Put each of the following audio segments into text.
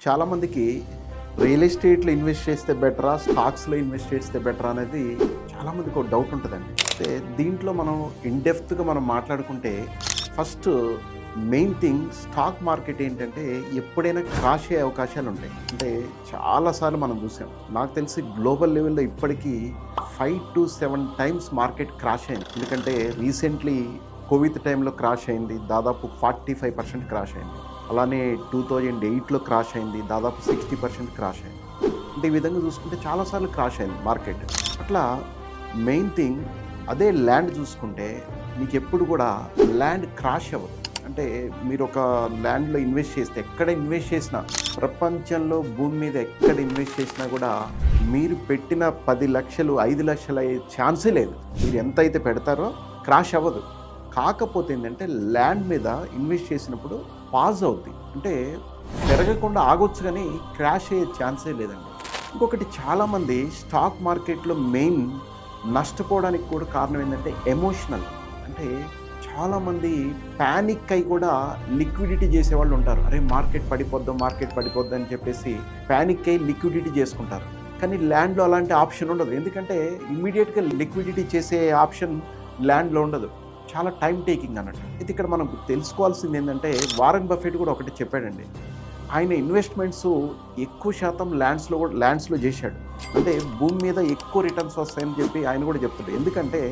చాలామందికి రియల్ ఎస్టేట్లో ఇన్వెస్ట్ చేస్తే బెటరా, స్టాక్స్లో ఇన్వెస్ట్ చేస్తే బెటరా అనేది చాలామందికి ఒక డౌట్ ఉంటుందండి. అయితే దీంట్లో మనం ఇన్డెప్త్గా మనం మాట్లాడుకుంటే first main thing stock market ఏంటంటే ఎప్పుడైనా క్రాష్ అయ్యే అవకాశాలు ఉంటాయి. అంటే చాలాసార్లు మనం చూసాం. నాకు తెలిసి గ్లోబల్ లెవెల్లో ఇప్పటికీ 5 to 7 times మార్కెట్ క్రాష్ అయింది. ఎందుకంటే రీసెంట్లీ కోవిడ్ టైంలో క్రాష్ అయింది, దాదాపు 45% క్రాష్ అయింది. అలానే 2008లో క్రాష్ అయింది, దాదాపు 60% క్రాష్ అయింది. అంటే ఈ విధంగా చూసుకుంటే చాలాసార్లు క్రాష్ అయింది మార్కెట్. అట్లా మెయిన్ థింగ్ అదే ల్యాండ్ చూసుకుంటే మీకు ఎప్పుడు కూడా ల్యాండ్ క్రాష్ అవ్వదు. అంటే మీరు ఒక ల్యాండ్లో ఇన్వెస్ట్ చేస్తే, ఎక్కడ ఇన్వెస్ట్ చేసినా, ప్రపంచంలో భూమి మీద ఎక్కడ ఇన్వెస్ట్ చేసినా కూడా మీరు పెట్టిన 10 లక్షలు 5 లక్షలు అయ్యే ఛాన్సే లేదు. మీరు ఎంత అయితే పెడతారో క్రాష్ అవ్వదు. కాకపోతే ఏంటంటే ల్యాండ్ మీద ఇన్వెస్ట్ చేసినప్పుడు పాజ్ అవుద్ది. అంటే పెరగకుండా ఆగొచ్చు కానీ క్రాష్ అయ్యే ఛాన్సే లేదండి. ఇంకొకటి, చాలామంది స్టాక్ మార్కెట్లో మెయిన్ నష్టపోవడానికి కూడా కారణం ఏంటంటే ఎమోషనల్. అంటే చాలామంది ప్యానిక్ అయి కూడా లిక్విడిటీ చేసేవాళ్ళు ఉంటారు. అరే మార్కెట్ పడిపోద్దాం అని చెప్పేసి ప్యానిక్ అయి లిక్విడిటీ చేసుకుంటారు. కానీ ల్యాండ్లో అలాంటి ఆప్షన్ ఉండదు. ఎందుకంటే ఇమ్మీడియట్గా లిక్విడిటీ చేసే ఆప్షన్ ల్యాండ్లో ఉండదు. చాలా టైం టేకింగ్ అన్నట్టు. అయితే ఇక్కడ మనం తెలుసుకోవాల్సింది ఏంటంటే వారెన్ బఫెట్ కూడా ఒకటి చెప్పాడండి. ఆయన ఇన్వెస్ట్మెంట్స్ ఎక్కువ శాతం ల్యాండ్స్లో చేశాడు. అంటే భూమి మీద ఎక్కువ రిటర్న్స్ వస్తాయని చెప్పి ఆయన కూడా చెప్తాడు. ఎందుకంటే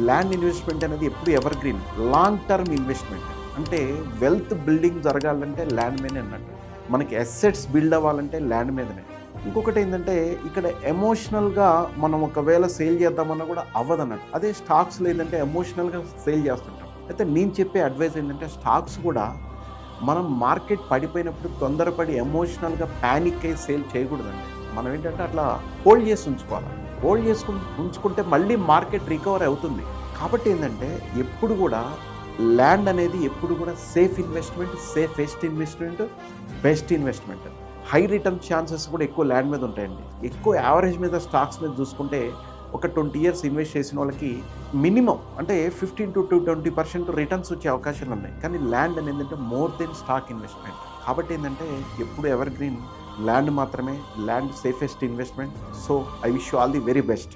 ల్యాండ్ ఇన్వెస్ట్మెంట్ అనేది ఎప్పుడు ever green, long term investment. అంటే వెల్త్ బిల్డింగ్ జరగాలంటే ల్యాండ్ మీదనే అన్నట్టు. మనకి అసెట్స్ బిల్డ్ అవ్వాలంటే ల్యాండ్ మీదనే. ఇంకొకటి ఏంటంటే ఇక్కడ ఎమోషనల్గా మనం ఒకవేళ సేల్ చేద్దామన్నా కూడా అవ్వదన్నట్టు. అదే స్టాక్స్లో ఏంటంటే ఎమోషనల్గా సేల్ చేస్తుంటాం. అయితే నేను చెప్పే అడ్వైస్ ఏంటంటే స్టాక్స్ కూడా మనం మార్కెట్ పడిపోయినప్పుడు తొందరపడి ఎమోషనల్గా ప్యానిక్ అయ్యి సేల్ చేయకూడదండి. మనం ఏంటంటే అట్లా హోల్డ్ చేసి ఉంచుకోవాలి. హోల్డ్ ఉంచుకుంటే మళ్ళీ మార్కెట్ రికవర్ అవుతుంది. కాబట్టి ఏంటంటే ఎప్పుడు కూడా ల్యాండ్ అనేది ఎప్పుడు కూడా safe investment, safest investment, best investment. High return chances కూడా ఎక్కువ ల్యాండ్ మీద ఉంటాయండి. ఎక్కువ యావరేజ్ మీద స్టాక్స్ మీద చూసుకుంటే ఒక 20 years ఇన్వెస్ట్ చేసిన వాళ్ళకి మినిమం అంటే 15 to 20% రిటర్న్స్ వచ్చే అవకాశాలు ఉన్నాయి. కానీ ల్యాండ్ అనేది ఏంటంటే మోర్ దెన్ స్టాక్ ఇన్వెస్ట్మెంట్. కాబట్టి ఏంటంటే ఎప్పుడు ఎవర్ గ్రీన్ ల్యాండ్ మాత్రమే, land safest investment. So I wish you all the very best.